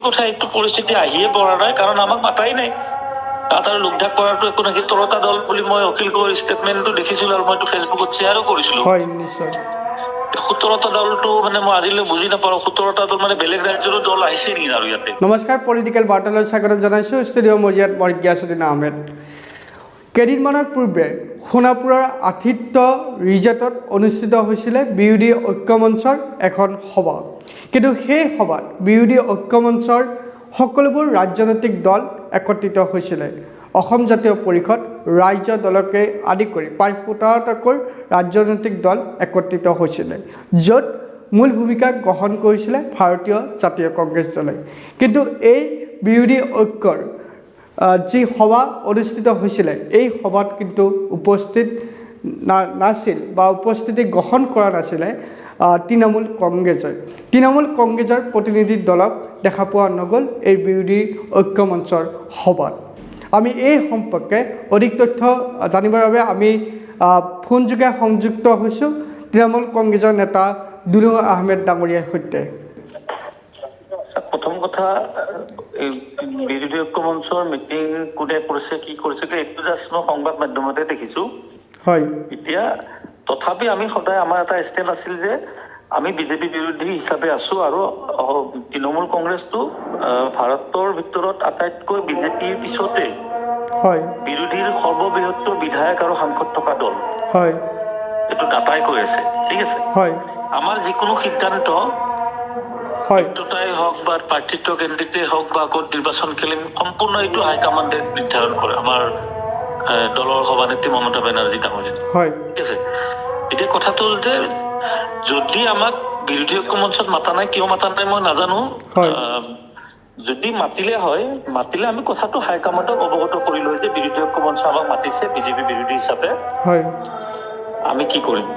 কথা একটু পৰিস্থিতি আহিয়ে পৰা নাই কাৰণ আমাক মাতাই নাই তাত আৰু লোকঢাক কৰাটো একো নাই তৰতা দল বুলি মই অখিল গগৈৰ ষ্টেটমেণ্টটো দেখিছিলোঁ আৰু মইতো ফেচবুকত শ্বেয়াৰো কৰিছিলোঁ হয় নিশ্চয় 17টা দলটো মানে মই আজিলৈ বুজি নাপাওঁ 17টা দল মানে বেলেগ ৰাজ্যৰো দল আহিছে নেকি আৰু ইয়াতে নমস্কাৰ পলিটিকেল বাৰ্তালৈ স্বাগতম জনাইছোঁ ষ্টুডিঅ' মজিয়াত মই গিয়াছুদ্দিন আহমেদ কেইদিনমানৰ পূৰ্বে সোণাপুৰৰ আতিথ্য ৰিজৰ্টত অনুষ্ঠিত হৈছিলে বিৰোধী ঐক্যমঞ্চৰ এখন সভা কিন্তু সেই সভাত বিৰোধী ঐক্যমঞ্চৰ সকলোবোৰ ৰাজনৈতিক দল একত্ৰিত হৈছিলে অসম জাতীয় পৰিষদ ৰাজ্য দলকে আদি কৰি প্ৰায় 17টাকৈ ৰাজনৈতিক দল একত্ৰিত হৈছিলে য'ত মূল ভূমিকা গ্ৰহণ কৰিছিলে ভাৰতীয় জাতীয় কংগ্ৰেছ দলে কিন্তু এই বিৰোধী ঐক্যৰ যি সভা অনুষ্ঠিত হৈছিলে এই সভাত কিন্তু উপস্থিত নাছিল বা উপস্থিতি গ্ৰহণ কৰা নাছিলে তৃণমূল কংগ্ৰেছৰ প্ৰতিনিধি দলক দেখা পোৱা নগ'ল এই বিৰোধী ঐক্যমঞ্চৰ সভাত আমি এই সম্পৰ্কে অধিক তথ্য জানিবৰ বাবে আমি ফোনযোগে সংযুক্ত হৈছোঁ তৃণমূল কংগ্ৰেছৰ নেতা দুলুহ আহমেদ ডাঙৰীয়াৰ সৈতে প্ৰথম কথা বিৰোধী ঐক্যমঞ্চৰ মিটিং কোনে কৰিছে কি কৰিছে এইটো জাষ্ট মই সংবাদ মাধ্যমতে দেখিছোঁ হয় এতিয়া তথাপি আমি সদায় আমাৰ এটা ষ্টেণ্ড আছিল যে আমি বিজেপি বিৰোধী হিচাপে আছোঁ আৰু তৃণমূল কংগ্ৰেছটো ভাৰতৰ ভিতৰত আটাইতকৈ বিজেপিৰ পিছতে হয় বিৰোধীৰ সৰ্ববৃহৎ বিধায়ক আৰু সাংসদ থকা দল হয় এইটো দাতাই কৈ আছে ঠিক আছে হয় আমাৰ যিকোনো সিদ্ধান্ত হয় মিত্ৰতাই হওক বা প্ৰাৰ্থিত্ব কেন্দ্ৰিতেই হওক বা ক'ত নিৰ্বাচন খেলিম সম্পূৰ্ণ এইটো হাইকমাণ্ডে নিৰ্ধাৰণ কৰে আমাৰ দলৰ সভানেত্ৰী মমতা বেনাৰ্জী ডাঙৰীয়া হয় ঠিক আছে এতিয়া কথাটো হ'ল যে যদি আমাক বিৰোধী ঐক্যমঞ্চত মাতা নাই কিয় মাতা নাই মই নাজানো যদি মাতিলে আমি কথাটো হাইকমাণ্ডক অৱগত কৰিলো যে বিৰোধী ঐক্যমঞ্চ আমাক মাতিছে বিজেপি বিৰোধী হিচাপে হয় আমি কি কৰিম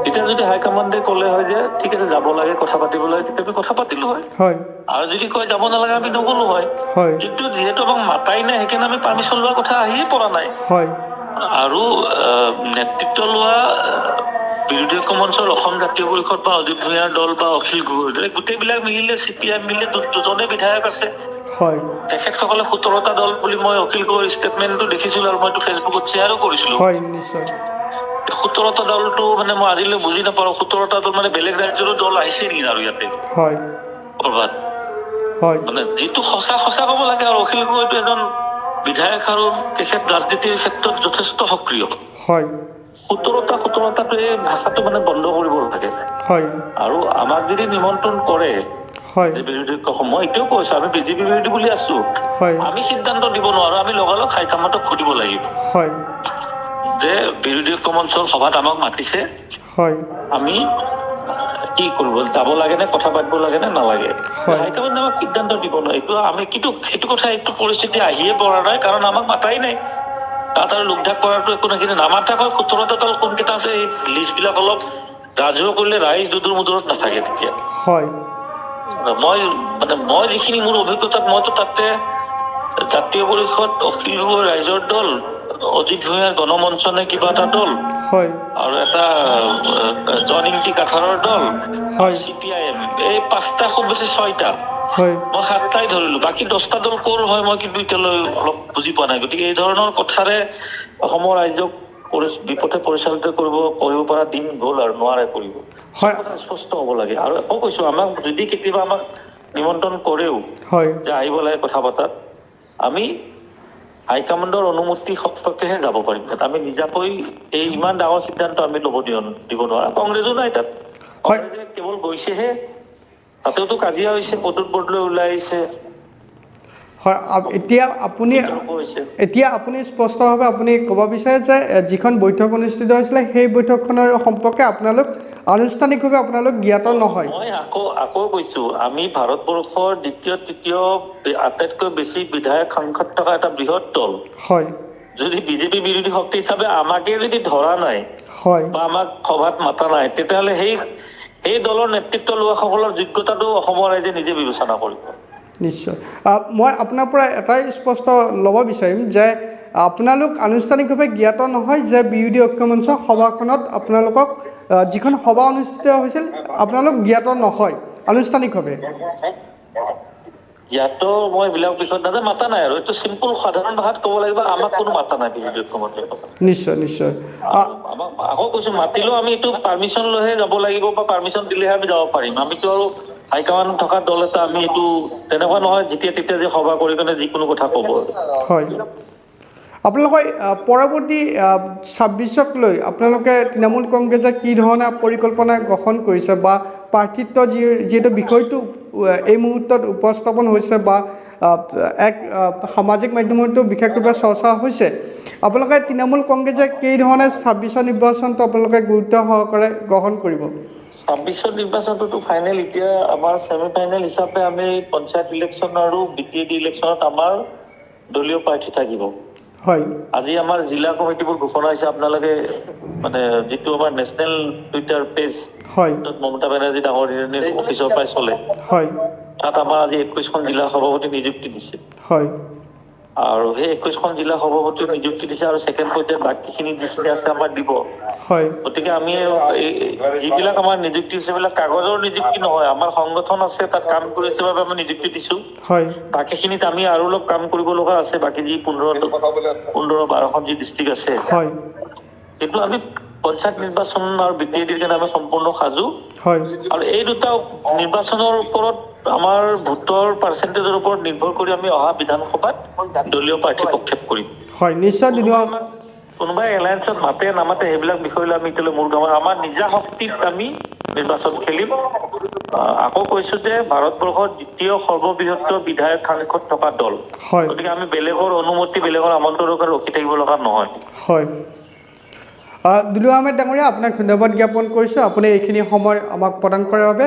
তেতিয়া যদি হাইকমাণ্ডে ক'লে হয় যে ঠিক আছে যাব লাগে কথা পাতিব লাগে তেতিয়া আমি কথা পাতিলো হয় আৰু যদি কয় যাব নালাগে আমি নগলো হয় কিন্তু যিহেতু আমাক মাতাই নাই সেইকাৰণে আমি পাৰ্মিশ্যন লোৱাৰ কথা আহিয়ে পৰা নাই আৰু নেতৃত্ব লোৱা বিৰোধী ঐক্যমঞ্চৰ অসম জাতীয় পৰিষদ বা অজিত ভূঞাৰ দল বা অখিল গগৈৰ দল গোটেইবিলাক মিলিলে CPI মিলিলে দুজনে বিধায়ক আছে তেখেতসকলে 17টা দল বুলি মই অখিল গগৈৰ ষ্টেটমেণ্টটো দেখিছিলোঁ আৰু মইতো ফেচবুকত শ্বেয়াৰো কৰিছিলোঁ 17টা দলটো মানে মই আজিলৈ বুজি নাপাওঁ 17টা দল মানে বেলেগ ৰাজ্যৰো দল আহিছে নেকি আৰু ইয়াতে ক'ৰবাত মানে যিটো সঁচা ক'ব লাগে আৰু অখিল গগৈটো এজন বিধায়ক আৰু তেখেত ৰাজনীতিৰ ক্ষেত্ৰত যথেষ্ট সক্ৰিয় 17টাটো এই ভাষাটো মানে বন্ধ কৰিব লাগে আৰু আমাক যদি নিমন্ত্ৰণ কৰে বিৰোধী মই এতিয়াও কৈছো আমি বিজেপি বিৰোধী বুলি আছো আমি সিদ্ধান্ত দিব নোৱাৰো আমি লগালগ হাইকমাণ্ডক সুধিব লাগিব যে বিৰোধী ঐক্যমঞ্চৰ সভাত আমাক মাতিছে আমি কি কৰিব যাব লাগে নে কথা পাতিব লাগে নে নালাগে হাইকমাণ্ডে আমাক সিদ্ধান্ত দিব নোৱাৰে এইটো আমি কিন্তু সেইটো কথা এইটো পৰিস্থিতি আহিয়ে পৰা নাই কাৰণ আমাক মাতাই নাই তাত আৰু লোকঢাক কৰাটো একো নাই কিন্তু নামাতাকৈ 17টা দল কোনকেইটা আছে এই লিষ্টবিলাক অলপ ৰাজহুৱা কৰিলে ৰাইজ দুদূৰ মুদূৰত নাথাকে তেতিয়া মই যিখিনি মোৰ অভিজ্ঞতাত মইতো তাতে জাতীয় পৰিষদ অখিল গগৈ ৰাইজৰ দল অজিত ভূঞাৰ গণমঞ্চ নে কিবা এটা দল আৰু এটা জয়নিংটি কাঠাৰৰ দল CPIM এই 5টা খুব বেছি 6টা মই 7টাই ধৰিলো বাকী 10টা দল ক'ৰ হয় মই কিন্তু এতিয়ালৈ অলপ বুজি পোৱা নাই গতিকে এই ধৰণৰ কথাৰে অসমৰ ৰাইজক বিপথে পৰিচালিত কৰিব পৰা দিন গ'ল আৰু নোৱাৰে কৰিব স্পষ্ট হ'ব লাগে আৰু আকৌ কৈছো আমাক যদি কেতিয়াবা আমাক নিমন্ত্ৰণ কৰেও যে আহিব লাগে কথা পতাত আমি হাইকমাণ্ডৰ অনুমতি সত্ত্বেহে যাব পাৰিম আমি নিজাকৈ এই ইমান ডাঙৰ সিদ্ধান্ত আমি ল'ব দিব নোৱাৰা কংগ্ৰেছো নাই তাত কংগ্ৰেছে কেৱল গৈছেহে তাতেওতো কাজিয়া হৈছে পদুত বদলৈ ওলাই আহিছে এতিয়া আপুনি স্পষ্টভাৱে আপুনি ক'ব বিচাৰে যে যিখন বৈঠক অনুষ্ঠিত হৈছিলে সেই বৈঠকখনৰ সম্পৰ্কে আপোনালোক আনুষ্ঠানিকভাৱে আপোনালোক জ্ঞাত নহয় মই আকৌ কৈছো আমি ভাৰতবৰ্ষৰ দ্বিতীয় তৃতীয় আটাইতকৈ বেছি বিধায়ক সাংসদ থকা এটা বৃহৎ দল যদি বিজেপি বিৰোধী শক্তি হিচাপে আমাকে যদি ধৰা নাই বা আমাক সভাত মাতা নাই তেতিয়াহ'লে সেই দলৰ নেতৃত্ব লোৱাসকলৰ যোগ্যতাটো অসমৰ ৰাইজে নিজে বিবেচনা কৰিব নিশ্চয় মই আপোনাৰ পৰা এটাই স্পষ্ট ল'ব বিচাৰিম যে আপোনালোক আনুষ্ঠানিকভাৱে জ্ঞাত নহয় যে বিৰোধী ঐক্যমঞ্চৰ সভাখনত আপোনালোকক যিখন সভা অনুষ্ঠিত হৈছিল আপোনালোক জ্ঞাত নহয় আনুষ্ঠানিকভাৱে ইয়াতো মই এইবিলাক বিষয়ত নাযায়, মাতা নাই আৰু এইটো চিম্পুল সাধাৰণ ভাষাত ক'ব লাগিব, আমাক কোনো মাতা নাই বিৰোধী ঐক্যমঞ্চৰ পৰা। নিশ্চয় নিশ্চয় আমাক আকৌ কৈছো মাতিলেও আমি এইটো পাৰ্মিশ্যন লৈহে যাব লাগিব বা পাৰ্মিশ্যন দিলেহে আমি যাব পাৰিম। আমিতো আৰু হাইকমাণ্ড থকা দল এটা, আমি এইটো তেনেকুৱা নহয় যেতিয়া তেতিয়া যে সভা কৰি কেনে যিকোনো কথা ক'ব। হয়, আপোনালোকৰ পৰৱৰ্তী 26ক লৈ আপোনালোকে তৃণমূল কংগ্ৰেছে কি ধৰণে পৰিকল্পনা গ্ৰহণ কৰিছে বা প্ৰাৰ্থিত্ব যিহেতু বিষয়টো এই মুহূৰ্তত উপস্থাপন হৈছে বা এক সামাজিক মাধ্যমতো বিশেষভাৱে চৰ্চা হৈছে, আপোনালোকে তৃণমূল কংগ্ৰেছে কি ধৰণে 26ৰ নিৰ্বাচনটো আপোনালোকে গুৰুত্ব সহকাৰে গ্ৰহণ কৰিব? 26ৰ নিৰ্বাচনটোতো ফাইনেল, এতিয়া আমাৰ ছেমি ফাইনেল হিচাপে আমি পঞ্চায়ত ইলেকশ্যন আৰু BTAD ইলেকশ্যনত আমাৰ দলীয় প্ৰাৰ্থী থাকিব। হয়, আজি আমাৰ জিলা কমিটিবোৰ ঘোষণা হৈছে, আপোনালোকে মানে যিটো আমাৰ নেশ্যনেল টুইটাৰ পেজ, হয়, মমতা বেনাৰ্জী ডাঙৰীয়ানীৰ অফিচৰ পৰাই চলে, হয়, তাত আমাৰ আজি 21খন জিলা সভাপতি নিযুক্তি দিছে। হয়, আৰু সেই 21খন জিলা সভাপতি নিযুক্তি দিছে আৰু ছেকেণ্ড পৰ্যায়ত বাকীখিনি যিখিনি আছে আমাৰ দিব। হয়, গতিকে আমি যিবিলাক আমাৰ নিযুক্তি হৈছে সেইবিলাক কাগজৰ নিযুক্তি নহয়, আমাৰ সংগঠন আছে তাত কাম কৰিছে বাবে আমি নিযুক্তি দিছো। হয়, বাকীখিনিত আমি আৰু অলপ কাম কৰিব লগা আছে, বাকী যি 15-12খন যি ডিষ্ট্ৰিক্ট আছে, হয়, কিন্তু আমি পঞ্চায়ত নিৰ্বাচন আৰু BTADৰ কাৰণে আমি সম্পূৰ্ণ সাজু। হয়, আৰু এই দুটা নিৰ্বাচনৰ ওপৰত আমাৰ ভোটৰ পাৰ্চেণ্টেজৰ ওপৰত নিৰ্ভৰ কৰি আমি অহা বিধানসভাত দলীয় প্ৰাৰ্থী প্ৰক্ষেপ কৰিম। হয়, নিশ্চয় দিলোঁ। কোনোবাই এলায়েন্সত মাতে নামাতে সেইবিলাক বিষয় লৈ আমি এতিয়ালৈ মূৰ গামা, আমাৰ নিজা শক্তিত আমি নিৰ্বাচন খেলিম। আকৌ কৈছো যে ভাৰতবৰ্ষৰ দ্বিতীয় সৰ্ববৃহৎ বিধায়ক সাংসদ থকা দল, হয়, গতিকে আমি বেলেগৰ অনুমতি বেলেগৰ আমন্ত্ৰণৰ কাৰণে ৰখি থাকিব লগা নহয়। হয়, দুলু আহমেদ ডাঙৰীয়া, আপোনাক ধন্যবাদ জ্ঞাপন কৰিছোঁ আপুনি এইখিনি সময় আমাক প্ৰদান কৰাৰ বাবে।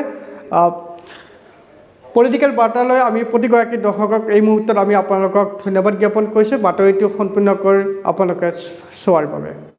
পলিটিকেল বাৰ্তালৈ আমি প্ৰতিগৰাকী দৰ্শকক এই মুহূৰ্তত আমি আপোনালোকক ধন্যবাদ জ্ঞাপন কৰিছোঁ বাতৰিটো সম্পূৰ্ণ কৰি আপোনালোকে চোৱাৰ বাবে।